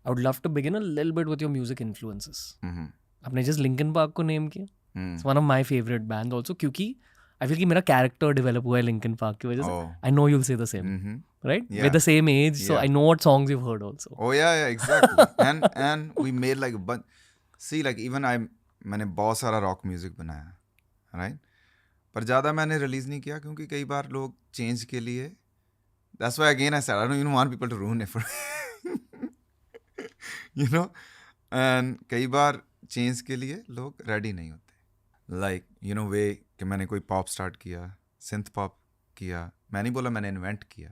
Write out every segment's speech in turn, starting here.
I would love to begin a little bit with your music influences. Mhm. आपने just Linkin Park को name किया. Mm. It's one of my favorite bands also क्योंकि I feel कि मेरा character develop हुआ है Linkin Park की वजह से. Oh. I know you'll say the same, Mhm. right? Yeah. We're the same age, so Yeah. I know what songs you've heard also. Oh yeah, exactly. and we made like a bunch. See, like even मैंने बहुत सारा rock music बनाया, right? पर ज़्यादा मैंने release नहीं किया क्योंकि कई बार लोग चेंज के लिए. That's why again I said I don't even want people to ruin it for you know. And कई बार चेंज के लिए लोग रेडी नहीं होते. Like you know वे कि मैंने कोई पॉप स्टार्ट किया, सिंथ पॉप किया. मैं नहीं बोला मैंने इन्वेंट किया,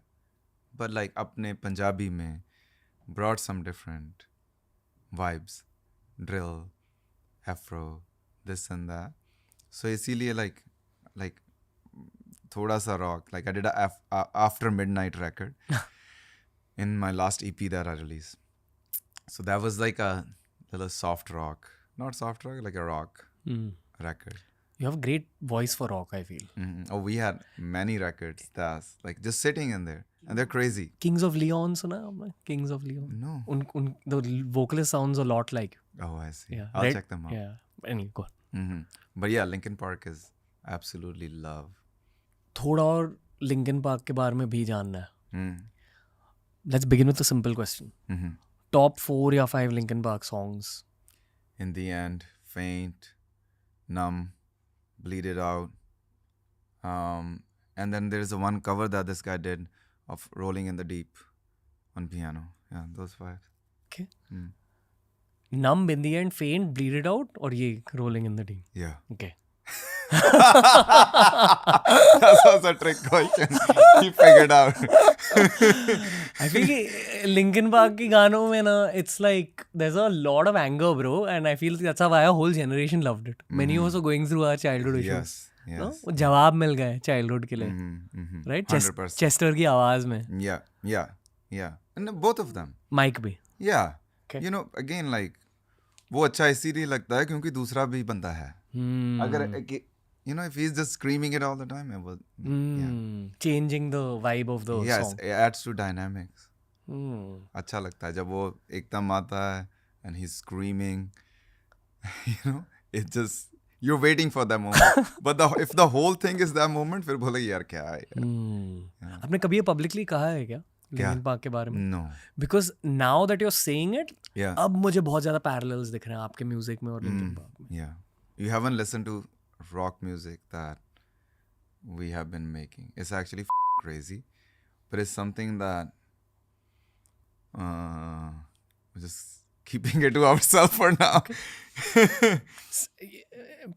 but like अपने पंजाबी में brought some different vibes, drill, afro, this and that. So इसीलिए like थोड़ा सा rock. Like I did a after midnight record in my last EP that I released. So that was like a little soft rock, not soft rock, like a rock record. You have a great voice for rock, I feel. Oh, we had many records that's like just sitting in there, and they're crazy. Kings of Leon सुना आपने? Kings of Leon. No. The vocalist sounds a lot like you. Oh, I see. Yeah. I'll check them out. Yeah. Anyway, go on. But yeah, Linkin Park is absolutely love. थोड़ा और Linkin Park के बारे में भी जानना है. Let's begin with a simple question. Top 4 या 5 Linkin Park songs. In the End, Faint, Numb, Bleed It Out. And then there's the one cover that this guy did of Rolling in the Deep on piano. Yeah, those 5. Okay. Numb, In the End, Faint, Bleed It Out और ये Rolling in the Deep. Yeah. Okay. That was a trick question. He figured out. I feel कि Linkin Park की गानों में ना it's like there's a lot of anger, bro, and I feel that's why a whole generation loved it. Many also going through our childhood issues. Yes. No? वो जवाब मिल गए childhood के लिए, right? 100%. Chester की आवाज में. Yeah. And both of them. Mike भी. Yeah. Okay. You know, again, like वो अच्छा इसीलिए लगता है क्योंकि दूसरा भी बंदा है. अगर you know, if he's just screaming it all the time, it will, Changing the vibe of the yes, song. it adds to dynamics. अच्छा लगता है जब वो एकदम आता है and he's screaming. You know, it just you're waiting for that moment. But if the whole thing is that moment, फिर बोले यार क्या है यार. आपने कभी ये publicly कहा है क्या? Linkin Park के बारे में? No. Because now that you're saying it, Yeah. अब मुझे बहुत ज़्यादा parallels दिख रहे हैं आपके music में और Linkin Park में. Yeah. You haven't listened to rock music that we have been making. It's actually crazy. But it's something that we're just keeping it to ourselves for now.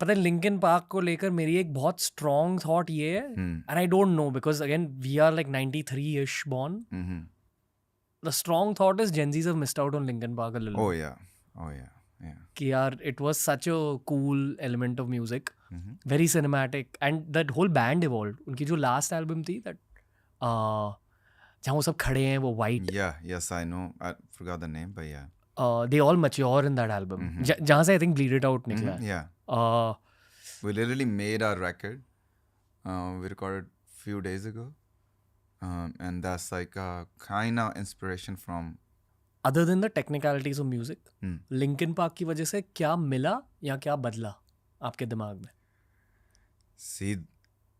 पता है Linkin Park को लेकर मेरी एक बहुत strong thought ये है, and I don't know because again we are like 93-ish born. The strong thought is Gen Zs have missed out on Linkin Park a little. Oh yeah. कि यार it was such a cool element of music, very cinematic, and that whole band evolved. उनकी जो last album थी that जहाँ वो सब खड़े हैं वो white. Yeah, yes, I know. I forgot the name, but yeah. They all mature in that album. जहाँ से I think Bleed It Out निकला है. Yeah. We literally made our record. We recorded few days ago. And that's like a kind of inspiration from Other than the technicalities of music, Linkin Park की वजह से क्या मिला या क्या बदला आपके दिमाग में? See,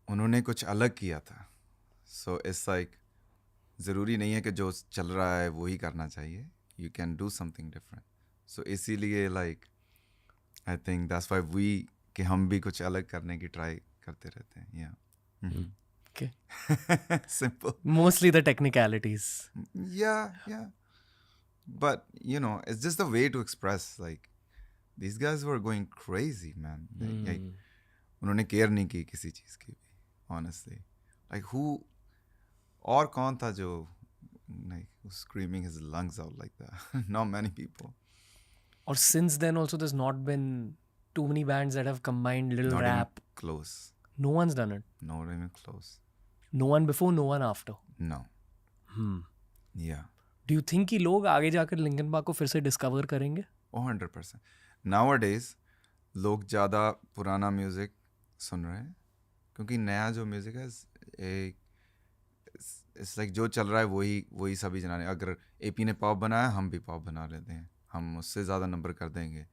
उन्होंने कुछ अलग किया था. So it's like ज़रूरी नहीं है कि जो चल रहा है वो ही करना चाहिए. You can do something different. So इसीलिए like I think that's why we कि हम भी कुछ अलग करने की try करते रहते हैं. Yeah. Okay. Simple. Mostly the technicalities. Yeah. But you know, it's just the way to express. Like these guys were going crazy, man. Like उन्होंने care नहीं की किसी चीज़ की भी. Honestly, like who और कौन था जो like was screaming his lungs out like that? Not many people. Or since then also there's not been too many bands that have combined little Not rap. even close. No one's done it. Not even close. No one before, no one after. No. Yeah. Do you think कि लोग आगे जाकर Linkin Park को फिर से discover करेंगे? 100%. Nowadays, लोग ज़्यादा पुराना म्यूज़िक सुन रहे हैं क्योंकि नया जो म्यूज़िक है इट्स लाइक जो चल रहा है वही सभी जाने। अगर एपी ने पॉप बनाया, हम भी पॉप बना लेते हैं, हम उससे ज़्यादा नंबर कर देंगे।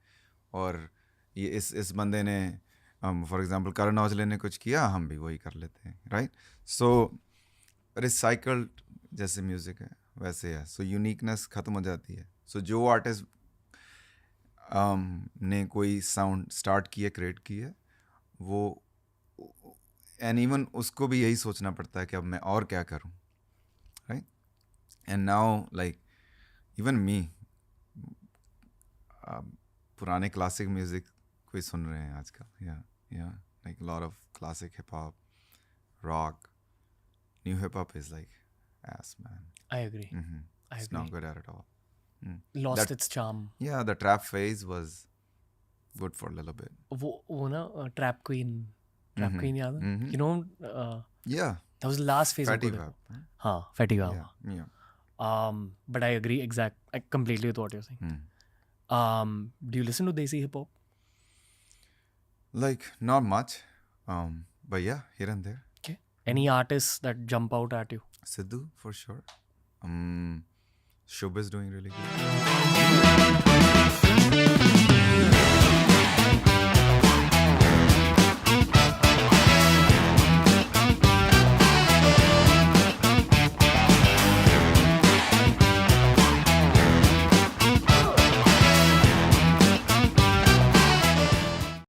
और ये इस बंदे ने फॉर एग्जांपल करण औजले ने कुछ किया, हम भी वही कर लेते हैं, राइट? सो रिसाइकल्ड जैसे म्यूज़िक है वैसे है, सो यूनिकनेस ख़त्म हो जाती है। सो जो आर्टिस्ट ने कोई साउंड स्टार्ट किया, क्रिएट किया, वो एंड इवन उसको भी यही सोचना पड़ता है कि अब मैं और क्या करूं, right? And now like even me, पुराने क्लासिक म्यूजिक कोई सुन रहे हैं आजकल, या like lot of classic hip hop, rock, new hip hop is like ass man. I agree. It's not good at all. Lost its charm. Yeah, the trap phase was good for a little bit. वो ना trap queen याद है? You know, Yeah, that was the last phase Fatty of good hip Wap, hop. हाँ, Fatty Wap. yeah. But I agree I completely with what you're saying. Do you listen to Desi hip hop? Like not much, but yeah, here and there. Okay. Any artists that jump out at you? Sidhu for sure. Shub is doing really good.